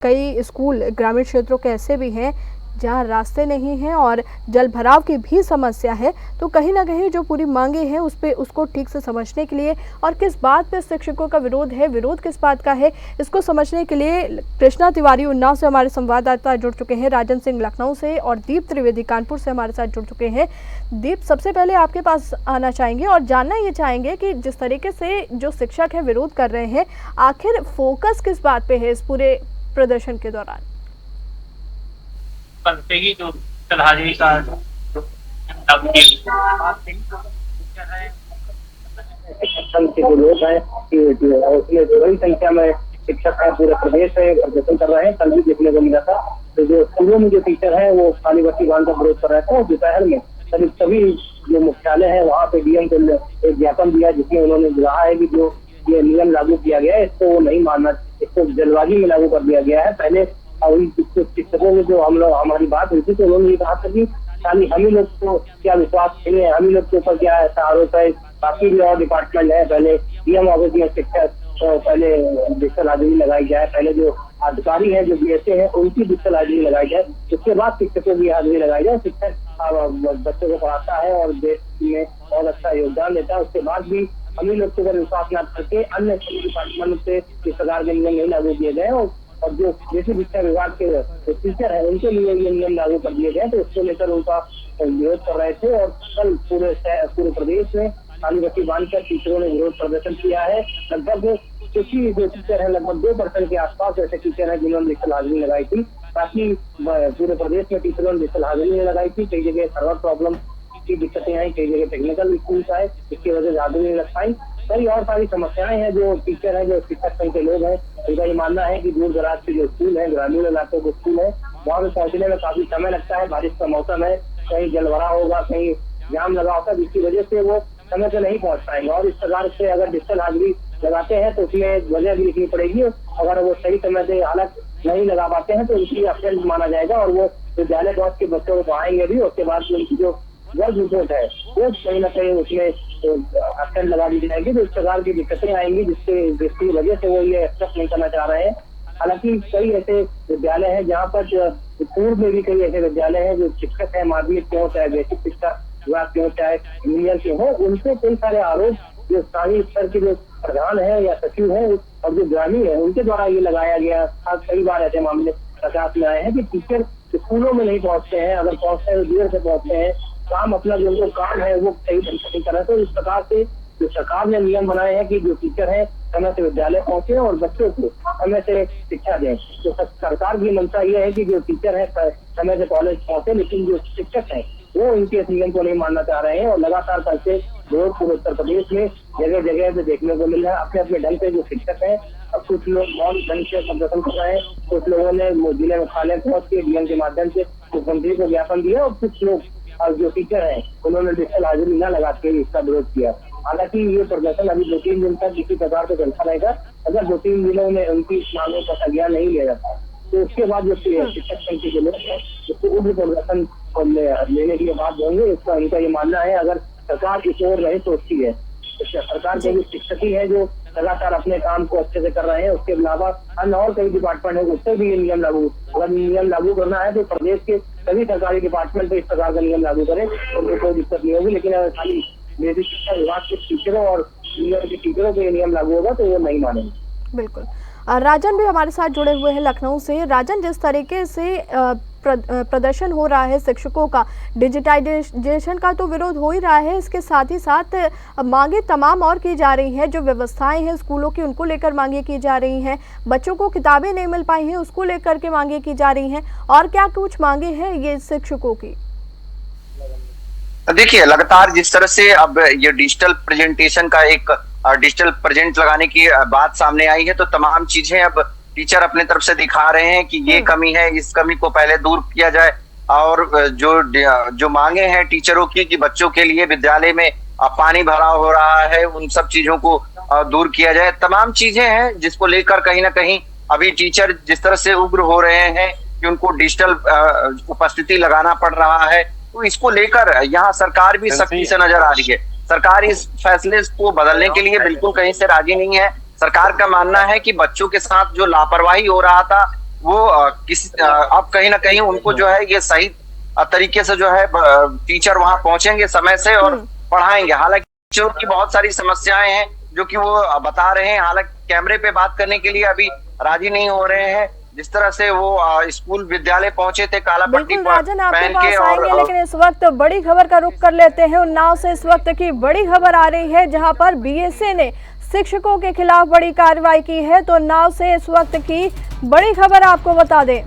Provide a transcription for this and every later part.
कई स्कूल ग्रामीण क्षेत्रों के ऐसे भी हैं जहां रास्ते नहीं हैं और जल भराव की भी समस्या है। तो कहीं ना कहीं जो पूरी मांगे हैं उसको ठीक से समझने के लिए और किस बात पे शिक्षकों का विरोध है, विरोध किस बात का है, इसको समझने के लिए कृष्णा तिवारी उन्नाव से हमारे संवाददाता जुड़ चुके हैं, राजन सिंह लखनऊ से और दीप त्रिवेदी कानपुर से हमारे साथ जुड़ चुके हैं। दीप, सबसे पहले आपके पास आना चाहेंगे और जानना ये चाहेंगे कि जिस तरीके से जो शिक्षक है विरोध कर रहे हैं, आखिर फोकस किस बात पे है इस पूरे प्रदर्शन के दौरान? बनते ही जो हाजिरी का जो लोग हैं उसमें बड़ी संख्या में शिक्षक हैं, पूरे प्रदेश में प्रदर्शन कर रहे हैं। कल भी देखने को मिला था तो जो स्कूलों में जो टीचर हैं वो खाली बत्ती बांध का विरोध कर रहे थे और दोपहर में करीब सभी जो मुख्यालय है वहाँ पे डीएम को एक ज्ञापन दिया जिसमें उन्होंने कहा है कि जो ये नियम लागू किया गया है इसको नहीं मानना, इसको जल्दबाजी में लागू कर दिया गया है। पहले शिक्षकों में जो हम लोग हमारी बात हुई थी तो उन्होंने ये कहा था कि खाली हम ही लोग को क्या विश्वास नहीं है, हम ही लोग के ऊपर क्या ऐसा आरोप है, बाकी भी और डिपार्टमेंट है। पहले डीएम ऑफिस में शिक्षक पहले डिजिटल हाजिरी लगाई जाए, पहले जो अधिकारी है जो बीएसए है उनकी डिजिटल हाजिरी लगाई जाए, उसके बाद शिक्षकों की हाजिरी लगाई जाए। शिक्षक बच्चों को पढ़ाता है और देश में बहुत अच्छा योगदान देता है, उसके बाद भी हम ही लोग के ऊपर विश्वास न करके अन्य सभी डिपार्टमेंट से इस प्रकार के नियम नहीं लागू किए गए और जो कृषि शिक्षा विभाग के टीचर है उनके लिए ये नियम लागू कर दिए गए। तो इसको लेकर उनका विरोध कर रहे थे और कल पूरे प्रदेश में खाली बत्ती बांधकर टीचरों ने विरोध प्रदर्शन किया है। लगभग कुछ ही जो टीचर है, लगभग 2% के आसपास ऐसे टीचर है जिन्होंने डिजिटल हाजिरी लगाई थी। बाकी पूरे प्रदेश में टीचरों ने डिजिटल हाजिरी नहीं लगाई थी। कई जगह सर्वर प्रॉब्लम की दिक्कतें आई, कई जगह टेक्निकल इश्यूज आए, इसकी वजह से हाजिरी नहीं लग पाई। कई और सारी समस्याएं हैं। जो टीचर है, जो शिक्षक संघ के लोग हैं, उनका ये मानना है कि दूर दराज के जो स्कूल है, ग्रामीण इलाकों के स्कूल है, वहाँ पे पहुंचने में काफी समय लगता है। बारिश का मौसम है, कहीं जलभरा होगा, कहीं जाम लगा होगा, जिसकी वजह से वो समय से नहीं पहुंच पाएंगे। और इस प्रकार से अगर डिजिटल हाजिरी लगाते हैं तो उसमें वजह भी लिखनी पड़ेगी। अगर वो सही समय से हालत नहीं लगा पाते हैं तो उनकी अफेंस माना जाएगा और वो विद्यालय पहुंच के बच्चों को पढ़ाएंगे भी। उसके बाद उनकी जो वर्ग रिपोर्ट है वो कहीं ना कहीं उसमें अफेंस लगा दी जाएगी। तो इस प्रकार की दिक्कतें आएंगी जिसकी वजह से वो ये एक्सेप्ट नहीं करना चाह रहे हैं। हालांकि कई ऐसे विद्यालय हैं जहाँ पर पूर्व में भी कई ऐसे विद्यालय हैं जो शिक्षक है, माध्यमिक के हो चाहे बेसिक शिक्षा विभाग के हो चाहे इंजीनियर के हो, उनसे कई सारे आरोप जो स्थानीय स्तर के जो प्रधान है या सचिव है और जो ग्रामीण है उनके द्वारा ये लगाया गया। कई बार ऐसे मामले प्रकाश में आए हैं कि टीचर स्कूलों में नहीं पहुंचते हैं, अगर पहुंचते हैं तो देर से पहुंचते हैं, काम अपना जो उनको काम है वो सही नहीं कर रहे। तो इस प्रकार से जो सरकार ने नियम बनाए हैं कि जो टीचर है समय से विद्यालय पहुंचे और बच्चों को समय से शिक्षा दें। तो सरकार की मंशा ये है कि जो टीचर है समय से कॉलेज पहुंचे, लेकिन जो शिक्षक है वो इनके इस नियम को नहीं मानना चाह रहे हैं और लगातार करके रोज पूरे उत्तर प्रदेश में जगह जगह पे देखने को मिल रहा है। अपने अपने ढंग से जो शिक्षक है, अब कुछ लोग बहुत ढंग से प्रदर्शन कर रहे हैं, कुछ लोगों ने जिले में खाले पहुंच के डीएम के माध्यम से मुख्यमंत्री को ज्ञापन दिया और कुछ लोग जो टीचर है उन्होंने डिजिटल हाजिरी न लगा के इसका विरोध किया। हालांकि ये प्रदर्शन अभी 2-3 दिन तक किसी प्रकार से चलता रहेगा। अगर 2-3 दिनों में उनकी मांगों का संज्ञान नहीं लिया जाता तो उसके बाद जो शिक्षक संघ के लोग हैं उसको उग्र प्रदर्शन लेने की बात होंगे। इसका इनका ये मानना है अगर सरकार इस ओर नहीं सोचती है, सरकार के जो शिक्षक ही है जो लगातार अपने काम को अच्छे से कर रहे हैं, उसके अलावा अन्य और कई डिपार्टमेंट है उससे भी ये नियम लागू, अगर नियम लागू करना है तो प्रदेश के सभी सरकारी डिपार्टमेंट पे इस प्रकार का नियम लागू करें तो उनको कोई दिक्कत नहीं होगी। लेकिन अगर खाली बेसिक शिक्षा विभाग के टीचरों और इंजीनियर के टीचरों को ये नियम लागू होगा तो वो नहीं मानेंगे। बिल्कुल। राजन भी हमारे साथ जुड़े हुए हैं लखनऊ से। राजन, जिस तरीके से प्रदर्शन हो रहा है शिक्षकों का, डिजिटाइजेशन का तो विरोध हो ही रहा है, इसके साथ ही साथ मांगे तमाम और की जा रही हैं। जो व्यवस्थाएं हैं स्कूलों की उनको लेकर मांगे की जा रही हैं, बच्चों को किताबें नहीं मिल पाई हैं उसको लेकर के मांगे की जा रही हैं, और क्या कुछ मांगे हैं ये शिक्षकों की? देखिए, लगातार जिस तरह से अब ये डिजिटल प्रेजेंटेशन का एक डिजिटल प्रेजेंट लगाने की बात सामने आई है तो तमाम चीजें अब टीचर अपने तरफ से दिखा रहे हैं कि ये कमी है, इस कमी को पहले दूर किया जाए। और जो मांगे हैं टीचरों की कि बच्चों के लिए विद्यालय में पानी भरा हो रहा है, उन सब चीजों को दूर किया जाए। तमाम चीजें हैं जिसको लेकर कहीं ना कहीं अभी टीचर जिस तरह से उग्र हो रहे हैं कि उनको डिजिटल उपस्थिति लगाना पड़ रहा है, तो इसको लेकर यहाँ सरकार भी सख्ती से नजर आ रही है। सरकार इस फैसले को बदलने के लिए बिल्कुल कहीं से राजी नहीं है। सरकार का मानना है कि बच्चों के साथ जो लापरवाही हो रहा था वो अब कहीं ना कहीं उनको जो है ये सही तरीके से जो है टीचर वहां पहुंचेंगे समय से और पढ़ाएंगे। हालांकि टीचरों की बहुत सारी समस्याएं हैं जो कि वो बता रहे हैं, हालांकि कैमरे पे बात करने के लिए अभी राजी नहीं हो रहे हैं। जिस तरह से वो स्कूल विद्यालय पहुंचे थे काला पट्टी राजन आपके पहन पास के आएंगे, लेकिन इस वक्त बड़ी खबर का रुख कर लेते हैं। उन्नाव से इस वक्त की बड़ी खबर आ रही है जहां पर बीएसए ने शिक्षकों के खिलाफ बड़ी कार्रवाई की है। तो उन्नाव से इस वक्त की बड़ी खबर आपको बता दें,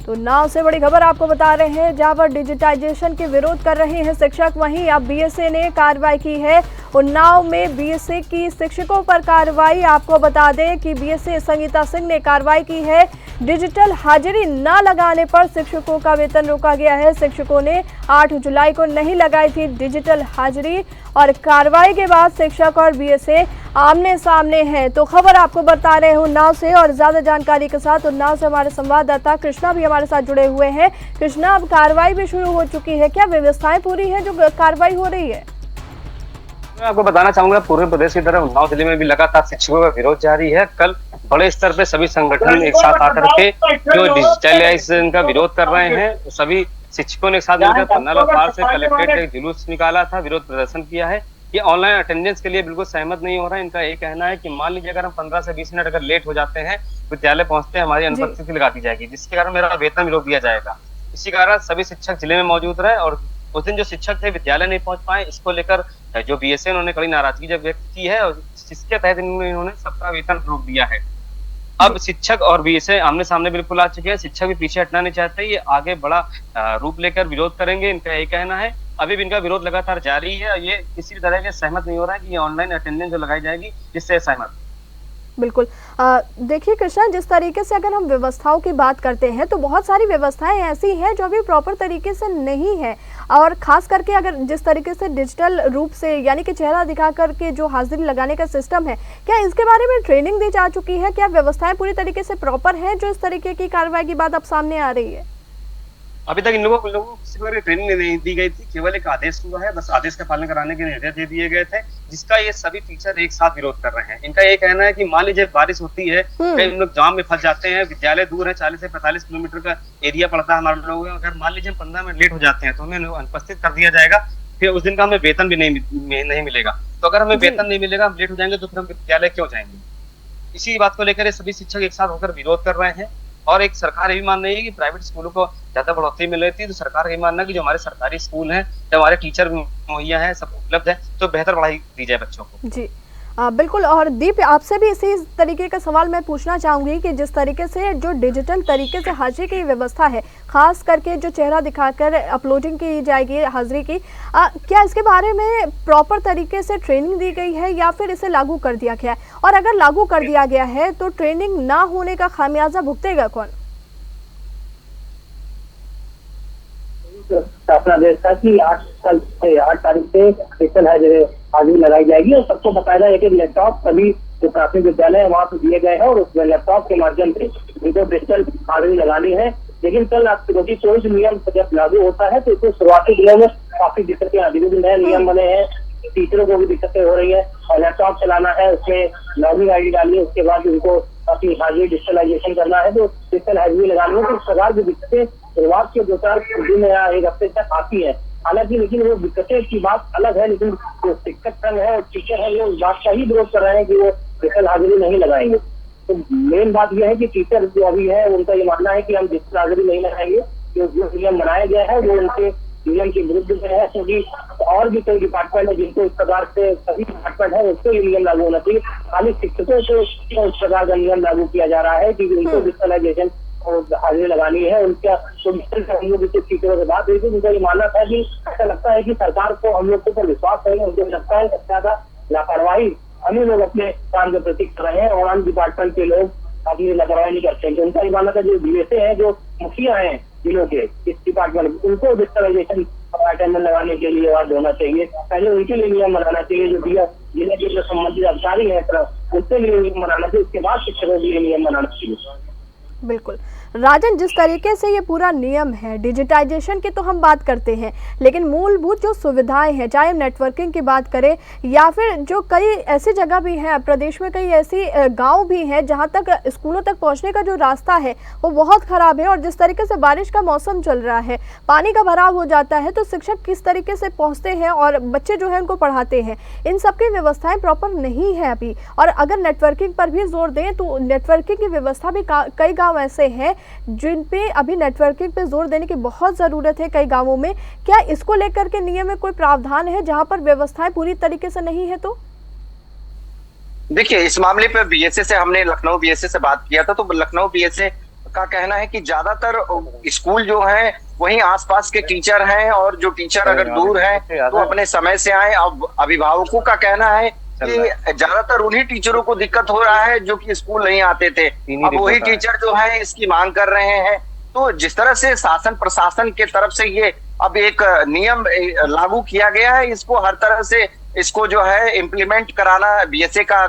तो उन्नाव से बड़ी खबर आपको बता रहे हैं जहां पर डिजिटाइजेशन के विरोध कर रहे हैं शिक्षक, वहीं अब बीएसए ने कार्रवाई की है। उन्नाव में बीएसए की शिक्षकों पर कार्रवाई, आपको बता दें कि बीएसए संगीता सिंह ने कार्रवाई की है। डिजिटल हाजिरी न लगाने पर शिक्षकों का वेतन रोका गया है। शिक्षकों ने 8 जुलाई को नहीं लगाई थी डिजिटल हाजिरी और कार्रवाई के बाद शिक्षक और बीएसए आमने सामने हैं। तो खबर आपको बता रहे हैं उन्नाव से, और ज्यादा जानकारी के साथ उन्नाव से हमारे संवाददाता कृष्णा भी हमारे साथ जुड़े हुए हैं। कृष्णा, अब कार्रवाई भी शुरू हो चुकी है, क्या व्यवस्थाएं पूरी है जो कार्रवाई हो रही है? मैं आपको बताना चाहूंगा, पूरे प्रदेश की तरह उन्नाव जिले में भी लगातार शिक्षकों का विरोध जारी है। कल बड़े स्तर पे सभी संगठन एक साथ आकर के जो डिजिटलाइजेशन का विरोध कर रहे हैं, सभी शिक्षकों ने एक साथ मिलकर पन्ना पार से कलेक्ट्रेट एक जुलूस निकाला था, विरोध प्रदर्शन किया है। ये ऑनलाइन अटेंडेंस के लिए बिल्कुल सहमत नहीं हो रहा है। इनका एक कहना है कि मान लीजिए अगर हम 15 से 20 मिनट अगर लेट हो जाते हैं विद्यालय पहुंचते हैं, हमारी अनुपस्थिति लगा दी जाएगी, जिसके कारण मेरा वेतन भी रोक दिया जाएगा। इसी कारण सभी शिक्षक जिले में मौजूद रहे और उस दिन जो शिक्षक थे विद्यालय नहीं पहुंच पाए, इसको लेकर जो बीएसए उन्होंने कड़ी नाराजगी जब व्यक्त की है और जिसके तहत इन्होंने सबका वेतन रोक दिया है। अब शिक्षक और बीएसए आमने सामने बिल्कुल आ चुके हैं। शिक्षक भी पीछे हटना नहीं चाहते, ये आगे बड़ा रूप लेकर विरोध करेंगे, इनका यही कहना है। अभी भी इनका विरोध लगातार जारी है और ये किसी तरह के सहमत नहीं हो रहा है कि ये ऑनलाइन अटेंडेंस जो लगाई जाएगी जिससे सहमत। बिल्कुल, देखिए कृष्णा, जिस तरीके से अगर हम व्यवस्थाओं की बात करते हैं तो बहुत सारी व्यवस्थाएं ऐसी हैं जो अभी प्रॉपर तरीके से नहीं है, और खास करके अगर जिस तरीके से डिजिटल रूप से यानी कि चेहरा दिखा करके जो हाजिरी लगाने का सिस्टम है, क्या इसके बारे में ट्रेनिंग दी जा चुकी है? क्या व्यवस्थाएं पूरी तरीके से प्रॉपर है जो इस तरीके की कार्रवाई की बात अब सामने आ रही है? अभी तक इन लोगों को किसी प्रकार की ट्रेनिंग नहीं दी गई थी, केवल एक आदेश हुआ है, बस आदेश का पालन कराने के निर्देश दे दिए गए थे, जिसका ये सभी टीचर एक साथ विरोध कर रहे हैं। इनका ये कहना है कि मान लीजिए बारिश होती है, कई लोग जाम में फंस जाते हैं, विद्यालय दूर है, 40 से 45 किलोमीटर का एरिया पड़ता है हमारे लोगों का, अगर मान लीजिए 15 मिनट लेट हो जाते हैं तो हमें अनुपस्थित कर दिया जाएगा, फिर उस दिन का हमें वेतन भी नहीं मिलेगा। तो अगर हमें वेतन नहीं मिलेगा, हम लेट हो जाएंगे, तो फिर हम विद्यालय क्यों जाएंगे? इसी बात को लेकर सभी शिक्षक एक साथ होकर विरोध कर रहे हैं। और एक सरकार ये भी मान रही है कि प्राइवेट स्कूलों को ज्यादा बढ़ोतरी मिल रही थी, तो सरकार ये मानना कि जो हमारे सरकारी स्कूल हैं, जो हमारे टीचर मुहैया हैं, सब उपलब्ध है, तो बेहतर पढ़ाई दी जाए बच्चों को। जी बिल्कुल। और दीप, आपसे भी इसी तरीके का सवाल मैं पूछना चाहूंगी कि जिस तरीके से जो डिजिटल तरीके से हाजिरी की व्यवस्था है, खास करके जो चेहरा दिखाकर अपलोडिंग की जाएगी हाजिरी की, क्या इसके बारे में प्रॉपर तरीके से ट्रेनिंग दी गई है या फिर इसे लागू कर दिया गया है? और अगर लागू कर दिया गया है तो ट्रेनिंग ना होने का खामियाजा भुगतेगा कौन? अपना देश था कि 8 तारीख से डिजिटल हाजिरी लगाई जाएगी और सबको बताया एक एक लैपटॉप सभी जो प्राथमिक विद्यालय है वहाँ पे दिए गए हैं और उस लैपटॉप के माध्यम से उनको डिजिटल हाजिरी लगानी है। लेकिन कल क्योंकि कोई भी नियम जब लागू होता है तो इसको शुरुआती दिनों में काफी दिक्कतें आती है, नए नियम बने हैं, टीचरों को भी दिक्कतें हो रही है और लैपटॉप चलाना है, उसमें लॉगिन आईडी डालनी है, उसके बाद उनको अपनी हाजिरी डिजिटलाइजेशन करना है, तो डिजिटल हाजिरी लगानी है। तो इस प्रकार की दिक्कतें शुरुआत के 2-4 दिन या एक हफ्ते तक आती है। हालांकि लेकिन वो दिक्कतें की बात अलग है, लेकिन जो शिक्षक संघ है और टीचर है वो इस बात का ही विरोध कर रहे हैं कि वो डिजिटल हाजिरी नहीं लगाएंगे। तो मेन बात यह है कि टीचर जो अभी है उनका ये मानना है कि हम डिजिटल हाजिरी नहीं लगाएंगे, जो नियम बनाया गया है वो उनके नियम के विरुद्ध में है, क्योंकि और भी कई डिपार्टमेंट है जिनको इस प्रकार से सभी डिपार्टमेंट है उसको ये नियम लागू होना चाहिए। खाली शिक्षकों को इस प्रकार का नियम लागू किया जा रहा है कि उनको डिजिटलाइजेशन और हाजिरी लगानी है। उनका टीचरों से बात हुई थी, उनका ये मानना था कि ऐसा लगता है कि सरकार को हम लोग के ऊपर विश्वास है, उनको लगता है सबसे ज्यादा लापरवाही हम लोग अपने काम के प्रति कर रहे हैं और अन्य डिपार्टमेंट के लोग अपनी लापरवाही नहीं करते हैं। उनका ये मानना था जो बीएसए है, जो मुखिया है जिलों के इस डिपार्टमेंट, उनको डिजिटलाइजेशन अटेंडेंस लगाने के लिए आवाज होना चाहिए। पहले उनके लिए नियम बनाना चाहिए, जो जिले के जो संबंधित अधिकारी है उनके लिए नियम बनाना चाहिए, उसके बाद शिक्षकों के लिए नियम बनाना चाहिए। बिल्कुल राजन, जिस तरीके से ये पूरा नियम है, डिजिटाइजेशन की तो हम बात करते हैं, लेकिन मूलभूत जो सुविधाएं हैं, चाहे हम नेटवर्किंग की बात करें या फिर जो कई ऐसी जगह भी हैं प्रदेश में, कई ऐसी गांव भी हैं जहां तक स्कूलों तक पहुंचने का जो रास्ता है वो बहुत ख़राब है। और जिस तरीके से बारिश का मौसम चल रहा है, पानी का भराव हो जाता है, तो शिक्षक किस तरीके से पहुँचते हैं और बच्चे जो है उनको पढ़ाते हैं, इन सब की व्यवस्थाएँ प्रॉपर नहीं है अभी। और अगर नेटवर्किंग पर भी जोर दें तो नेटवर्किंग की व्यवस्था भी कई गाँव ऐसे हैं जिन पे अभी नेटवर्किंग पे जोर देने की बहुत ज़रूरत है कई गांवों में। क्या इसको लेकर के नियम में कोई प्रावधान है जहां पर व्यवस्थाएं पूरी तरीके से नहीं है? तो देखिए, इस मामले पे बीएसए से हमने लखनऊ बीएसए से बात किया था, तो लखनऊ बीएसए का कहना है कि ज्यादातर स्कूल जो है वहीं आसपास के टीचर हैं, और जो टीचर अगर दूर हैं तो अपने समय से आए। अब अभिभावकों का कहना है कि ज्यादातर उन्हीं टीचरों को दिक्कत हो रहा है जो कि स्कूल नहीं आते थे, अब वही टीचर जो है इसकी मांग कर रहे हैं। तो जिस तरह से शासन प्रशासन के तरफ से ये अब एक नियम लागू किया गया है, इसको हर तरह से इसको जो है इम्प्लीमेंट कराना बीएसए का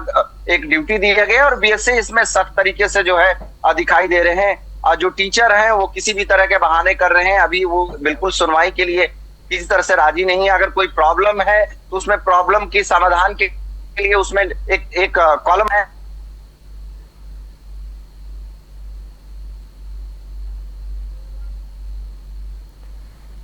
एक ड्यूटी दिया गया है, और बीएसए इसमें सख्त तरीके से जो है दिखाई दे रहे हैं। और जो टीचर हैं वो किसी भी तरह के बहाने कर रहे हैं, अभी वो बिल्कुल सुनवाई के लिए किसी तरह से राजी नहीं है। अगर कोई प्रॉब्लम है तो उसमें प्रॉब्लम के समाधान के लिए उसमें एक कॉलम है।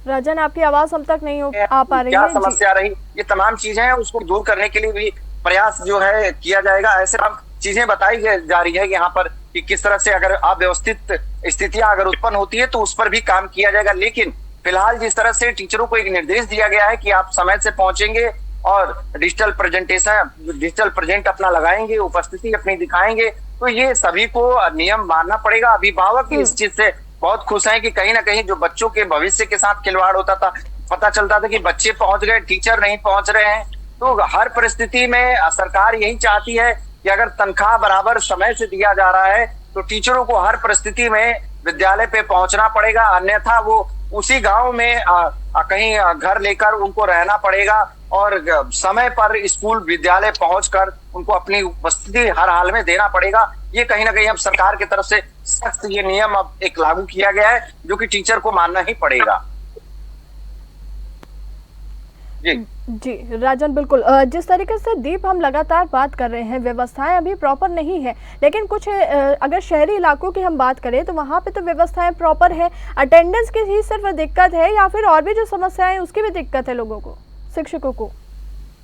राजन, आपकी आवाज हम तक नहीं आ पा रही क्या है। समस्या रही, ये तमाम चीजें हैं, उसको दूर करने के लिए भी प्रयास जो है किया जाएगा। ऐसे चीजें बताई जा रही है यहाँ पर कि किस तरह से अगर अव्यवस्थित स्थितियां अगर उत्पन्न होती है तो उस पर भी काम किया जाएगा। लेकिन फिलहाल जिस तरह से टीचरों को एक निर्देश दिया गया है कि आप समय से पहुंचेंगे और डिजिटल प्रेजेंट अपना लगाएंगे, उपस्थिति अपनी दिखाएंगे, तो ये सभी को नियम मानना पड़ेगा। अभिभावक इस चीज से बहुत खुश हैं कि कहीं ना कहीं जो बच्चों के भविष्य के साथ खिलवाड़ होता था, पता चलता था कि बच्चे पहुंच गए, टीचर नहीं पहुंच रहे हैं। तो हर परिस्थिति में सरकार यही चाहती है कि अगर तनख्वाह बराबर समय से दिया जा रहा है तो टीचरों को हर परिस्थिति में विद्यालय पे पहुंचना पड़ेगा, अन्यथा वो उसी गांव में कहीं घर लेकर उनको रहना पड़ेगा, और समय पर स्कूल विद्यालय पहुंचकर उनको अपनी उपस्थिति हर हाल में देना पड़ेगा। ये कहीं ना कहीं अब सरकार की तरफ से सख्त ये नियम अब एक लागू किया गया है, जो कि टीचर को मानना ही पड़ेगा। जी राजन, बिल्कुल जिस तरीके से दीप हम लगातार बात कर रहे हैं, व्यवस्थाएं अभी प्रॉपर नहीं है, लेकिन कुछ अगर शहरी इलाकों की हम बात करें तो वहाँ पे तो व्यवस्थाएं प्रॉपर है। अटेंडेंस की ही सिर्फ दिक्कत है या फिर और भी जो समस्याएं उसकी भी दिक्कत है लोगों को, शिक्षकों को?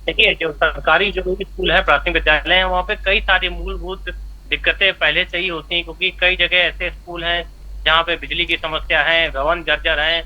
देखिए, जो सरकारी जो स्कूल है, प्राथमिक विद्यालय है, वहाँ पे कई सारी मूलभूत दिक्कतें पहले से ही होती हैं, क्योंकि कई जगह ऐसे स्कूल हैं जहाँ पे बिजली की समस्या है, भवन जर्जर है,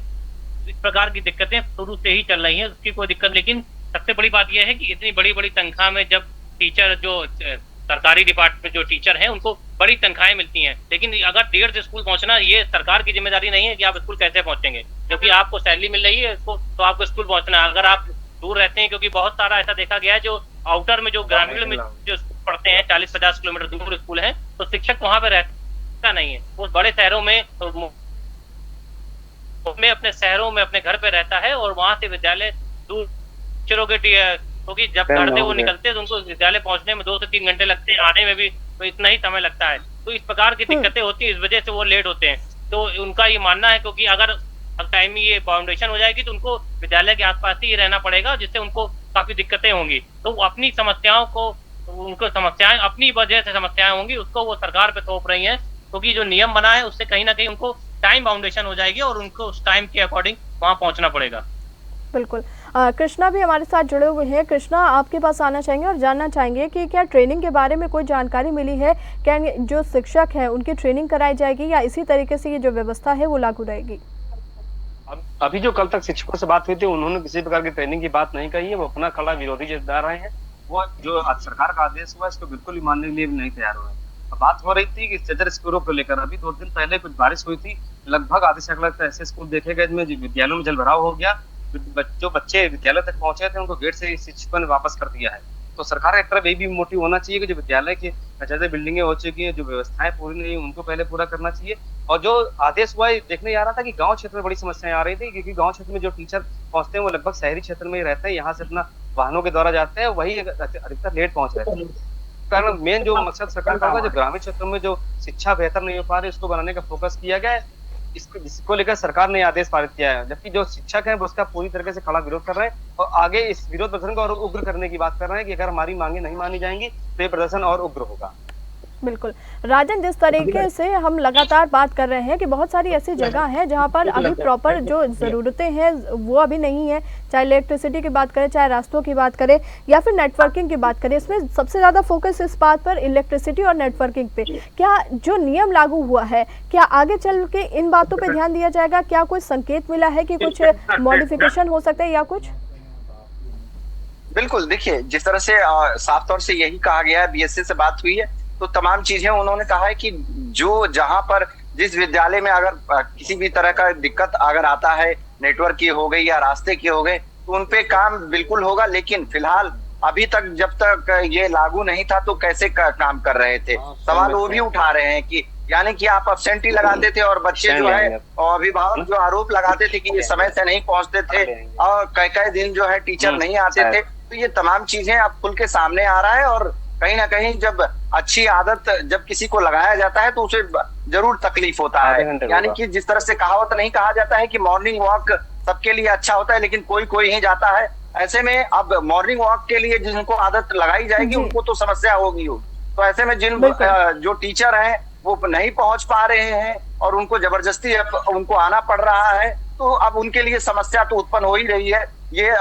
इस प्रकार की दिक्कतें शुरू से ही चल रही हैं, उसकी कोई दिक्कत। लेकिन सबसे बड़ी बात यह है कि इतनी बड़ी बड़ी तनख्वाह में जब टीचर जो सरकारी डिपार्टमेंट जो टीचर हैं उनको बड़ी तनख्वाहें मिलती हैं, लेकिन अगर देर से स्कूल पहुंचना, ये सरकार की जिम्मेदारी नहीं है कि आप स्कूल कैसे पहुंचेंगे, क्योंकि आपको सैलरी मिल रही है तो आपको स्कूल पहुंचना है। अगर आप दूर रहते हैं, क्योंकि बहुत सारा ऐसा देखा गया है जो आउटर में, जो ग्रामीण में जो पढ़ते हैं, 40-50 किलोमीटर दूर स्कूल है, तो शिक्षक वहां पे रहता नहीं है। वो बड़े शहरों में अपने शहरों में अपने घर पे रहता है, और वहां से विद्यालय दूर टीचरों के, क्योंकि जब घर से वो निकलते हैं तो उनको विद्यालय पहुंचने में 2 से 3 घंटे लगते हैं, आने में भी तो इतना ही समय लगता है। तो इस प्रकार की दिक्कतें होती है, इस वजह से वो लेट होते हैं। तो उनका ये मानना है, क्योंकि अगर टाइम में ये बाउंडेशन हो जाएगी तो उनको विद्यालय के आसपास ही रहना पड़ेगा, जिससे उनको काफी दिक्कतें होंगी। तो अपनी समस्याओं को, उनको समस्याएं अपनी वजह से समस्याएं होंगी, उसको वो सरकार पे थोप रही है, क्योंकि जो नियम बना है उससे कहीं ना कहीं उनको टाइम बाउंडेशन हो जाएगी और उनको उस टाइम के अकॉर्डिंग वहां पहुंचना पड़ेगा। बिल्कुल। कृष्णा भी हमारे साथ जुड़े हुए हैं। कृष्णा, आपके पास आना चाहेंगे और जानना चाहेंगे कि क्या ट्रेनिंग के बारे में कोई जानकारी मिली है? क्या जो शिक्षक है उनकी ट्रेनिंग कराई जाएगी या इसी तरीके से ये जो व्यवस्था है वो लागू रहेगी? अभी जो कल तक शिक्षकों से बात हुई थी, उन्होंने किसी प्रकार की ट्रेनिंग की बात नहीं कही है। वो अपना खड़ा विरोधी जता रहे हैं। वो जो सरकार का आदेश हुआ इसको बिल्कुल ही मानने के लिए भी नहीं तैयार हुए। बात हो रही थी कि सदर स्कूलों को लेकर, अभी 2 दिन पहले कुछ बारिश हुई थी, लगभग आधे से लगता ऐसे स्कूल देखे गए जिनमें विद्यालयों में जलभराव हो गया। जो बच्चे विद्यालय तक पहुंचे थे उनको गेट से शिक्षकों ने वापस कर दिया है। तो सरकार की तरफ ये भी मोटिव होना चाहिए कि जो विद्यालय की जैसे बिल्डिंगें हो चुकी हैं, जो व्यवस्थाएं पूरी नहीं उनको पहले पूरा करना चाहिए। और जो आदेश हुआ देखने आ रहा था कि गांव क्षेत्र में बड़ी समस्याएं आ रही थी, क्योंकि गांव क्षेत्र में जो टीचर पहुंचते हैं वो लगभग शहरी क्षेत्र में ही रहते हैं, यहाँ से अपना वाहनों के द्वारा जाते हैं, वही अधिकतर लेट पहुंच रहे थे। कारण मेन जो मकसद सरकार का होगा, जो ग्रामीण क्षेत्रों में जो शिक्षा बेहतर नहीं हो पा रही उसको बनाने का फोकस किया गया है। इसको लेकर सरकार ने आदेश पारित किया है, जबकि जो शिक्षक हैं वो उसका पूरी तरीके से खड़ा विरोध कर रहे हैं और आगे इस विरोध प्रदर्शन को और उग्र करने की बात कर रहे हैं कि अगर हमारी मांगे नहीं मानी जाएंगी तो ये प्रदर्शन और उग्र होगा। बिल्कुल राजन, जिस तरीके से हम लगातार बात कर रहे हैं कि बहुत सारी ऐसी जगह हैं जहां पर अभी प्रॉपर जो ज़रूरतें हैं वो अभी नहीं है, चाहे इलेक्ट्रिसिटी की बात करें, चाहे रास्तों की बात करें या फिर नेटवर्किंग की बात करें, इसमें सबसे ज़्यादा फोकस इस बात पर इलेक्ट्रिसिटी और नेटवर्किंग पे। क्या जो नियम लागू हुआ है, क्या आगे चल के इन बातों पर ध्यान दिया जाएगा? क्या कुछ संकेत मिला है कि कुछ मॉडिफिकेशन हो सकता है या कुछ? बिल्कुल, देखिए जिस तरह से साफ तौर से यही कहा गया है, बीएससी से बात हुई है तो तमाम चीजें उन्होंने कहा है कि जो जहां पर जिस विद्यालय में अगर किसी भी तरह का दिक्कत अगर आता है, नेटवर्क की हो गई या रास्ते की हो गए, तो उनपे काम बिल्कुल होगा। लेकिन फिलहाल अभी तक जब तक ये लागू नहीं था तो कैसे काम कर रहे थे, सवाल वो भी उठा रहे हैं कि यानी कि आप अब्सेंटी लगाते थे और बच्चे जो है और अभिभावक जो आरोप लगाते थे कि ये समय से नहीं पहुंचते थे और कई दिन जो है टीचर नहीं आते थे। तो ये तमाम चीजें अब खुल के सामने आ रहा है और कहीं ना कहीं जब अच्छी आदत जब किसी को लगाया जाता है तो उसे जरूर तकलीफ होता है। यानी कि जिस तरह से कहावत नहीं कहा जाता है कि मॉर्निंग वॉक सबके लिए अच्छा होता है लेकिन कोई ही जाता है। ऐसे में अब मॉर्निंग वॉक के लिए जिनको आदत लगाई जाएगी उनको तो समस्या होगी। तो ऐसे में जिन जो टीचर हैं वो नहीं पहुंच पा रहे हैं और उनको जबरदस्ती उनको आना पड़ रहा है, तो अब उनके लिए समस्या तो उत्पन्न हो ही रही है। ये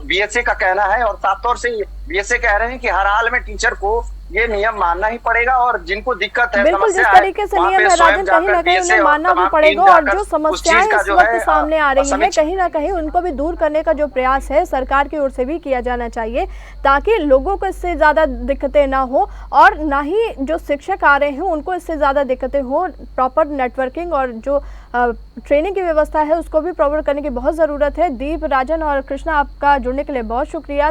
बीएसए का कहना है और साफ तौर से बीएसए कह रहे हैं कि हर हाल में टीचर को ये नियम मानना ही पड़ेगा और जिनको दिक्कत है, बिल्कुल जिस तरीके से नियम है राजन, कहीं ना कहीं उन्हें मानना भी पड़ेगा और जो समस्याएं इस वक्त सामने आ रही है कहीं ना कहीं उनको भी दूर करने का जो प्रयास है सरकार की ओर से भी किया जाना चाहिए ताकि लोगों को इससे ज्यादा दिक्कतें ना हो और ना ही जो शिक्षक आ रहे हैं उनको इससे ज्यादा दिक्कतें हो। प्रॉपर नेटवर्किंग और जो ट्रेनिंग की व्यवस्था है उसको भी प्रॉपर करने की बहुत जरूरत है। दीप, राजन और कृष्णा, आपका जुड़ने के लिए बहुत शुक्रिया।